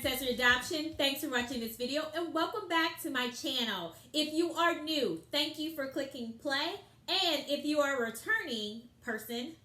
Accessory Adoption. Thanks for watching this video and welcome back to my channel. If you are new, thank you for clicking play. And if you are a returning person,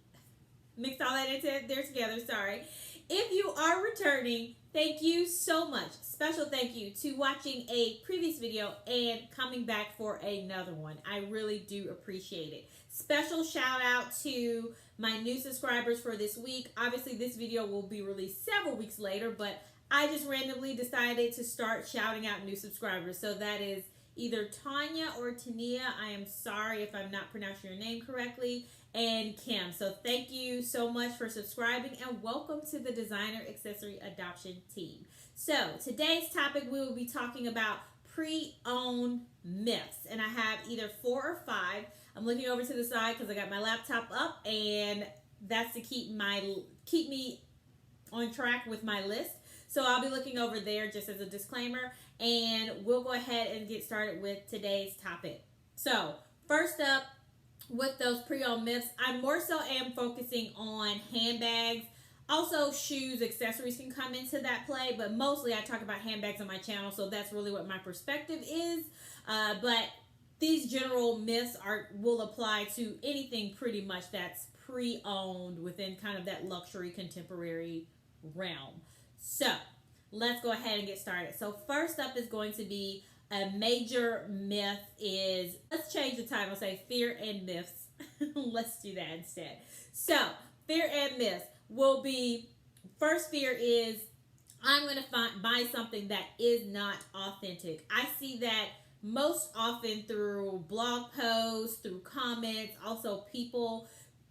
mix all that into there together, sorry. If you are returning, thank you so much. Special thank you to watching a previous video and coming back for another one. I really do appreciate it. Special shout out to my new subscribers for this week. Obviously, this video will be released several weeks later, but I just randomly decided to start shouting out new subscribers. So that is either Tanya or Tania. I am sorry if I'm not pronouncing your name correctly. And Kim. So thank you so much for subscribing and welcome to the Designer Accessory Adoption team. So today's topic, we will be talking about pre-owned myths. And I have either 4 or 5. I'm looking over to the side because I got my laptop up, and that's to keep me on track with my list. So I'll be looking over there just as a disclaimer, and we'll go ahead and get started with today's topic. So first up, with those pre-owned myths, I more so am focusing on handbags. Also, shoes, accessories can come into that play, but mostly I talk about handbags on my channel, so that's really what my perspective is. But these general myths will apply to anything pretty much that's pre-owned within kind of that luxury contemporary realm. So let's go ahead and get started. So first up is going to be a major myth is, let's change the title, say fear and myths. Let's do that instead. So fear and myths will be, first fear is I'm going to buy something that is not authentic. I see that most often through blog posts, through comments, also people,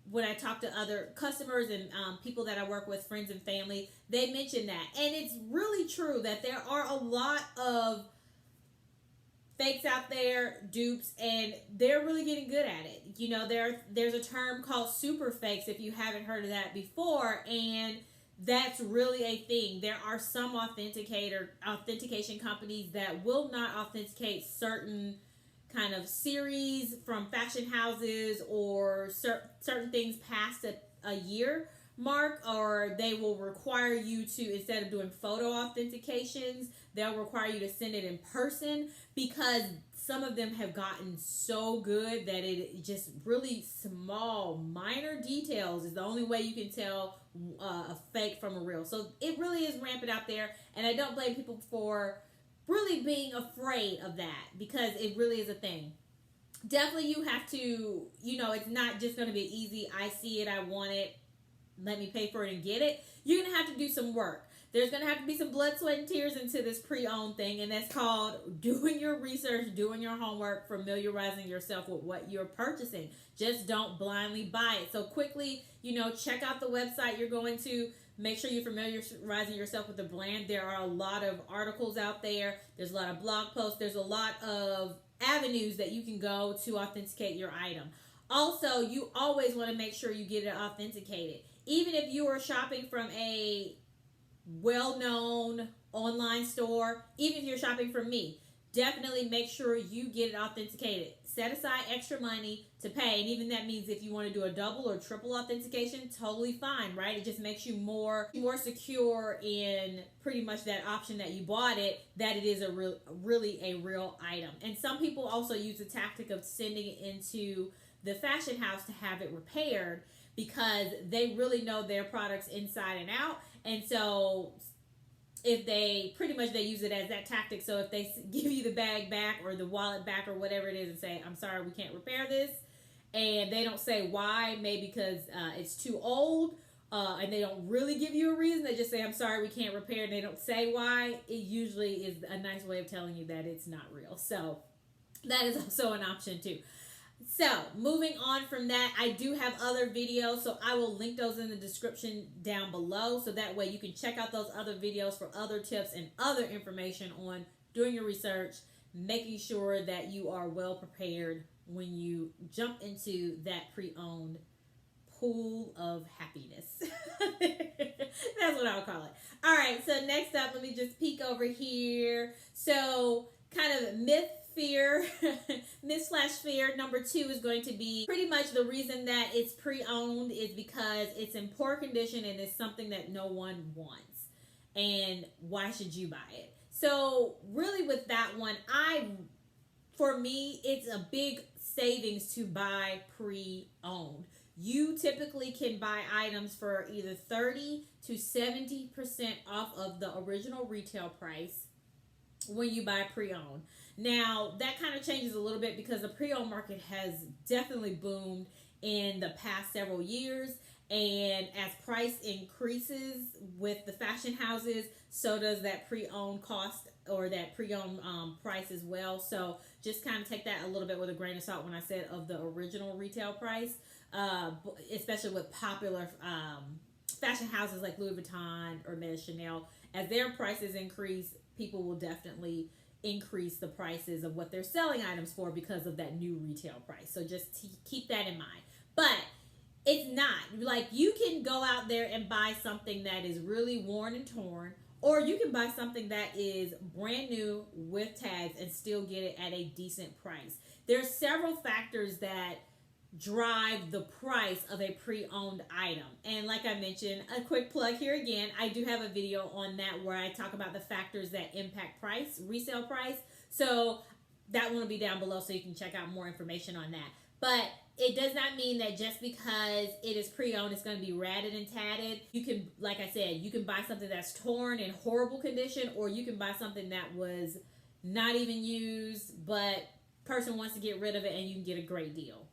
when I talk to other customers and people that I work with, friends and family, they mention that. And it's really true that there are a lot of fakes out there, dupes, and they're really getting good at it. You know, there's a term called super fakes, if you haven't heard of that before, and that's really a thing. There are some authentication companies that will not authenticate certain kind of series from fashion houses or certain things past a year mark, or they will require you to, instead of doing photo authentications, they'll require you to send it in person, because some of them have gotten so good that it just really small, minor details is the only way you can tell a fake from a real. So it really is rampant out there, and I don't blame people for really being afraid of that, because it really is a thing. Definitely you have to, it's not just going to be easy, I see it, I want it, let me pay for it and get it. You're going to have to do some work. There's going to have to be some blood, sweat, and tears into this pre-owned thing, and that's called doing your research, doing your homework, familiarizing yourself with what you're purchasing. Just don't blindly buy it. So quickly, check out the website you're going to. Make sure you're familiarizing yourself with the brand. There are a lot of articles out there. There's a lot of blog posts. There's a lot of avenues that you can go to authenticate your item. Also, you always want to make sure you get it authenticated. Even if you are shopping from a well-known online store, even if you're shopping from me, definitely make sure you get it authenticated. Set aside extra money to pay, and even that means if you want to do a double or triple authentication, totally fine, right? It just makes you more secure in pretty much that option that you bought it, that it is really a real item. And some people also use the tactic of sending it into the fashion house to have it repaired, because they really know their products inside and out. And so if they use it as that tactic. So if they give you the bag back or the wallet back or whatever it is and say, I'm sorry, we can't repair this, and they don't say why, maybe because it's too old, and they don't really give you a reason, they just say, I'm sorry, we can't repair, and they don't say why, it usually is a nice way of telling you that it's not real. So that is also an option too. So moving on from that, I do have other videos, so I will link those in the description down below, so that way you can check out those other videos for other tips and other information on doing your research, making sure that you are well prepared when you jump into that pre-owned pool of happiness. That's what I'll call it. All right, so next up, let me just peek over here. So kind of myth/fear number 2 is going to be pretty much the reason that it's pre-owned is because it's in poor condition and it's something that no one wants. and why should you buy it? So really with that one, for me, it's a big savings to buy pre-owned. You typically can buy items for either 30 to 70% off of the original retail price when you buy pre-owned. Now, that kind of changes a little bit because the pre-owned market has definitely boomed in the past several years. And as price increases with the fashion houses, so does that pre-owned cost or that pre-owned price as well. So just kind of take that a little bit with a grain of salt when I said of the original retail price, especially with popular fashion houses like Louis Vuitton or Hermes, Chanel. As their prices increase, people will definitely increase the prices of what they're selling items for because of that new retail price. So just keep that in mind. But it's not like you can go out there and buy something that is really worn and torn, or you can buy something that is brand new with tags and still get it at a decent price. There's several factors that drive the price of a pre-owned item. And like I mentioned, a quick plug here again, I do have a video on that where I talk about the factors that impact price, resale price. So that one will be down below so you can check out more information on that. But it does not mean that just because it is pre-owned, it's going to be ratted and tatted. You can, like I said, you can buy something that's torn in horrible condition, or you can buy something that was not even used, but person wants to get rid of it and you can get a great deal.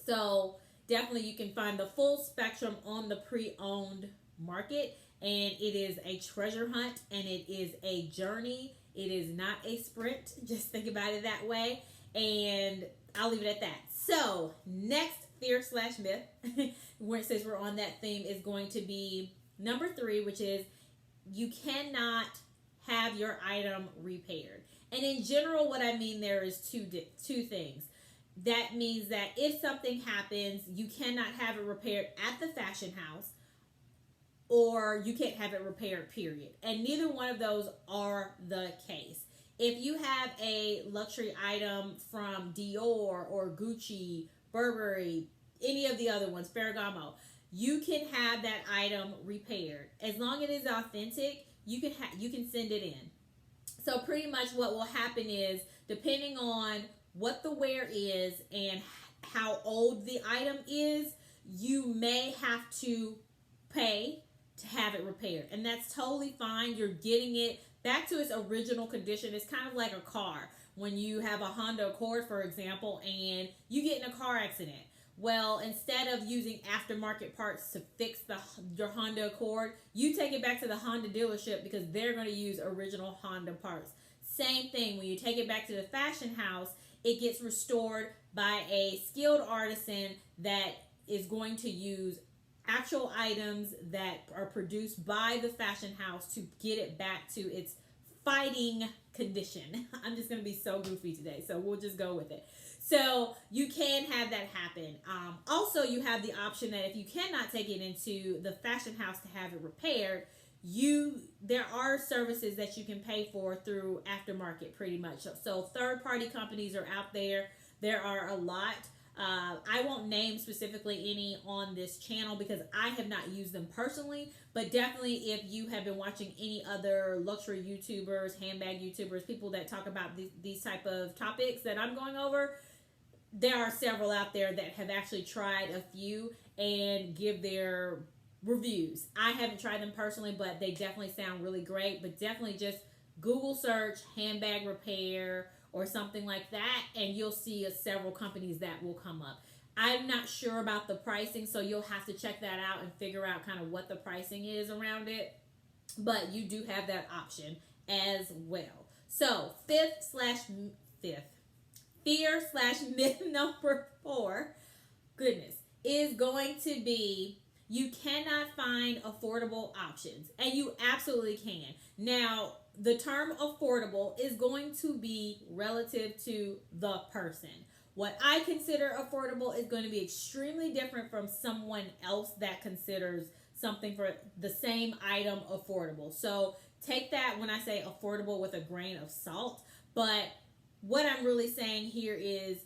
So definitely you can find the full spectrum on the pre-owned market, and it is a treasure hunt and it is a journey. It is not a sprint. Just think about it that way. And I'll leave it at that. So next fear/myth, since we're on that theme, is going to be number 3, which is you cannot have your item repaired. And in general, what I mean there is two things. That means that if something happens, you cannot have it repaired at the fashion house, or you can't have it repaired, period. And neither one of those are the case. If you have a luxury item from Dior or Gucci, Burberry, any of the other ones, Ferragamo, you can have that item repaired. As long as it is authentic, you can send it in. So pretty much what will happen is, depending on what the wear is and how old the item is, you may have to pay to have it repaired. And that's totally fine. You're getting it back to its original condition. It's kind of like a car. When you have a Honda Accord, for example, and you get in a car accident. Well, instead of using aftermarket parts to fix your Honda Accord, you take it back to the Honda dealership because they're going to use original Honda parts. Same thing, when you take it back to the fashion house, it gets restored by a skilled artisan that is going to use actual items that are produced by the fashion house to get it back to its fighting condition. I'm just going to be so goofy today, so we'll just go with it. So you can have that happen. Also, you have the option that if you cannot take it into the fashion house to have it repaired, there are services that you can pay for through aftermarket, pretty much. So third-party companies are out there. There are a lot. I won't name specifically any on this channel because I have not used them personally, but definitely if you have been watching any other luxury YouTubers, handbag YouTubers, people that talk about these type of topics that I'm going over, there are several out there that have actually tried a few and give their reviews. I haven't tried them personally, but they definitely sound really great. But definitely just Google search handbag repair or something like that, and you'll see several companies that will come up. I'm not sure about the pricing, so you'll have to check that out and figure out kind of what the pricing is around it. But you do have that option as well. So fear/myth number 4, goodness, is going to be you cannot find affordable options. And you absolutely can. Now, the term affordable is going to be relative to the person. What I consider affordable is going to be extremely different from someone else that considers something for the same item affordable. So take that when I say affordable with a grain of salt. But what I'm really saying here is,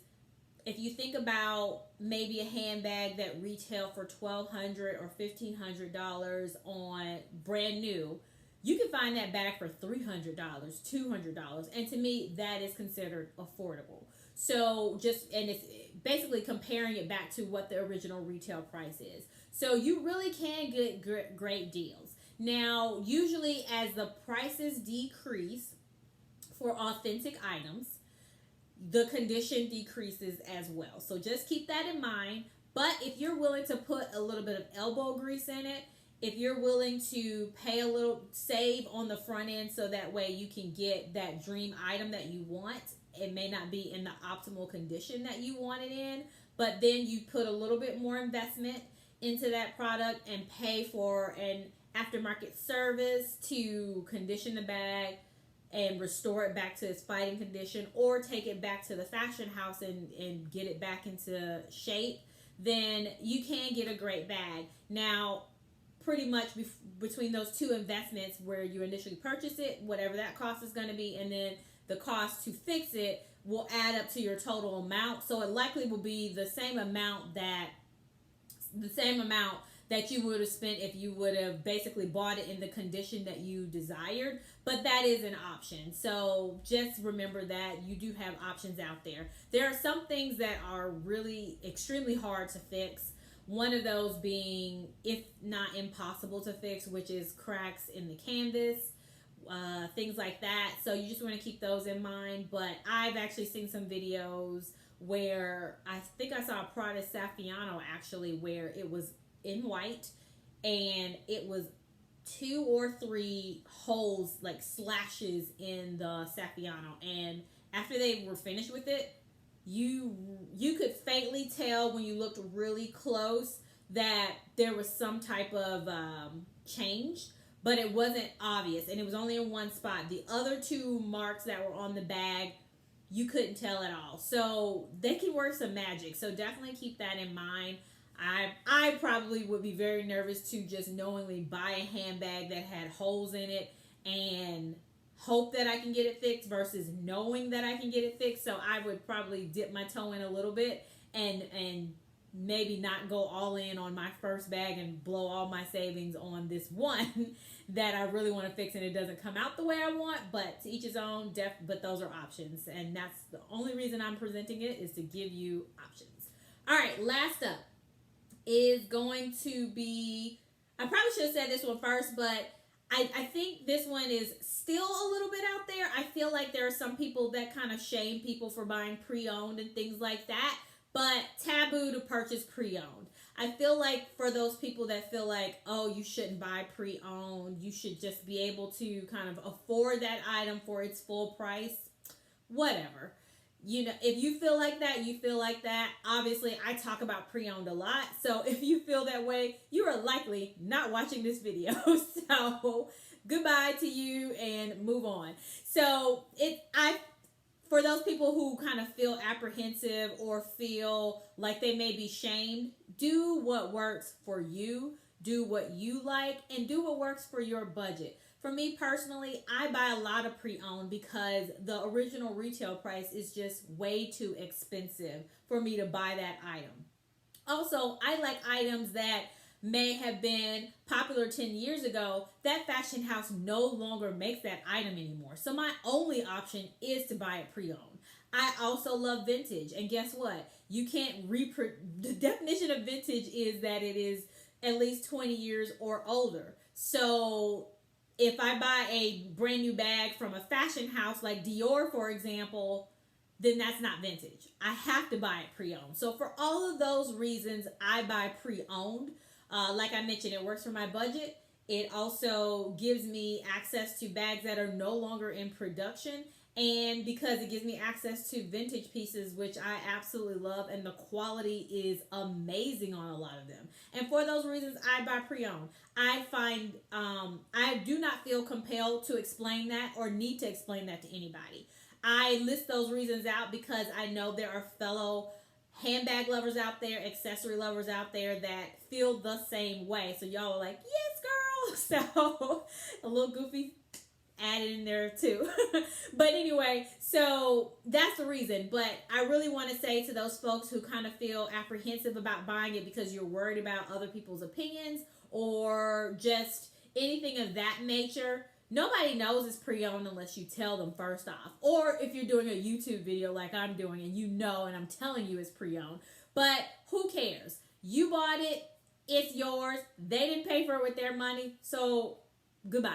if you think about maybe a handbag that retail for $1,200 or $1,500 on brand new, you can find that bag for $300, $200. And to me, that is considered affordable. So and it's basically comparing it back to what the original retail price is. So you really can get great deals. Now, usually as the prices decrease for authentic items, the condition decreases as well. So just keep that in mind. But if you're willing to put a little bit of elbow grease in it, if you're willing to pay a little, save on the front end so that way you can get that dream item that you want, it may not be in the optimal condition that you want it in, but then you put a little bit more investment into that product and pay for an aftermarket service to condition the bag and restore it back to its fighting condition, or take it back to the fashion house and get it back into shape, then you can get a great bag. Now, pretty much between those two investments, where you initially purchase it, whatever that cost is going to be, and then the cost to fix it will add up to your total amount. So it likely will be the same amount that you would have spent if you would have basically bought it in the condition that you desired. But that is an option. So just remember that you do have options out there. There are some things that are really extremely hard to fix. One of those being, if not impossible to fix, which is cracks in the canvas, things like that. So you just want to keep those in mind. But I've actually seen some videos where I think I saw a Prada Saffiano actually, where it was in white and it was 2 or 3 holes, like slashes in the Saffiano, and after they were finished with it, you could faintly tell when you looked really close that there was some type of change, but it wasn't obvious, and it was only in one spot. The other 2 marks that were on the bag, you couldn't tell at all. So they can work some magic. So definitely keep that in mind. I probably would be very nervous to just knowingly buy a handbag that had holes in it and hope that I can get it fixed versus knowing that I can get it fixed. So I would probably dip my toe in a little bit and maybe not go all in on my first bag and blow all my savings on this one that I really want to fix and it doesn't come out the way I want. But to each his own, but those are options, and that's the only reason I'm presenting it, is to give you options. All right, last up is going to be, I probably should have said this one first, but I think this one is still a little bit out there. I feel like there are some people that kind of shame people for buying pre-owned and things like that, but taboo to purchase pre-owned. I feel like for those people that feel like, oh, you shouldn't buy pre-owned, you should just be able to kind of afford that item for its full price, whatever. You know, if you feel like that, you feel like that. Obviously, I talk about pre-owned a lot. So if you feel that way, you are likely not watching this video. So goodbye to you and move on. So for those people who kind of feel apprehensive or feel like they may be shamed, do what works for you. Do what you like and do what works for your budget. For me personally, I buy a lot of pre-owned because the original retail price is just way too expensive for me to buy that item. Also, I like items that may have been popular 10 years ago. That fashion house no longer makes that item anymore. So my only option is to buy it pre-owned. I also love vintage. And guess what? You can't the definition of vintage is that it is at least 20 years or older. So if I buy a brand new bag from a fashion house like Dior, for example, then that's not vintage. I have to buy it pre-owned. So for all of those reasons, I buy pre-owned. Like I mentioned, it works for my budget. It also gives me access to bags that are no longer in production. And because it gives me access to vintage pieces, which I absolutely love, and the quality is amazing on a lot of them. And for those reasons, I buy pre-owned. I find I do not feel compelled to explain that or need to explain that to anybody. I list those reasons out because I know there are fellow handbag lovers out there, accessory lovers out there that feel the same way. So y'all are like, yes, girl. So a little goofy added in there too. But anyway, so that's the reason. But I really want to say to those folks who kind of feel apprehensive about buying it because you're worried about other people's opinions or just anything of that nature, nobody knows it's pre-owned unless you tell them first off. Or if you're doing a YouTube video like I'm doing and you know and I'm telling you it's pre-owned. But who cares? You bought it. It's yours. They didn't pay for it with their money. So goodbye.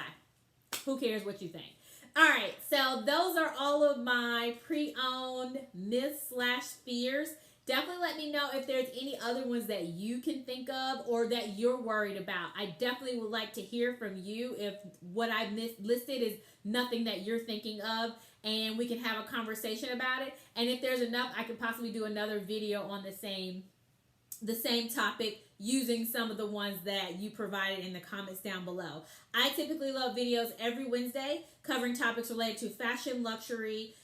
Who cares what you think? All right. So those are all of my pre-owned myths/fears. Definitely let me know if there's any other ones that you can think of or that you're worried about. I definitely would like to hear from you if what I listed is nothing that you're thinking of, and we can have a conversation about it. And if there's enough, I could possibly do another video on the same topic using some of the ones that you provided in the comments down below. I typically love videos every Wednesday covering topics related to fashion, luxury,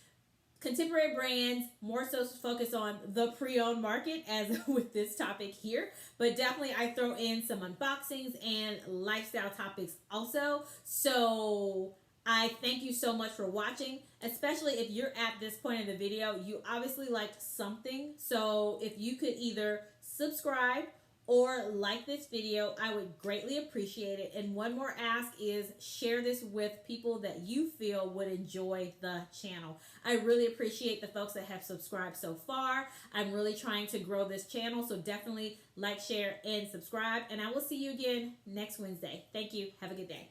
contemporary brands, more so focus on the pre-owned market as with this topic here. But definitely I throw in some unboxings and lifestyle topics also. So I thank you so much for watching, especially if you're at this point in the video. You obviously liked something. So if you could either subscribe or like this video, I would greatly appreciate it. And one more ask is share this with people that you feel would enjoy the channel. I really appreciate the folks that have subscribed so far. I'm really trying to grow this channel, so definitely like, share, and subscribe. And I will see you again next Wednesday. Thank you. Have a good day.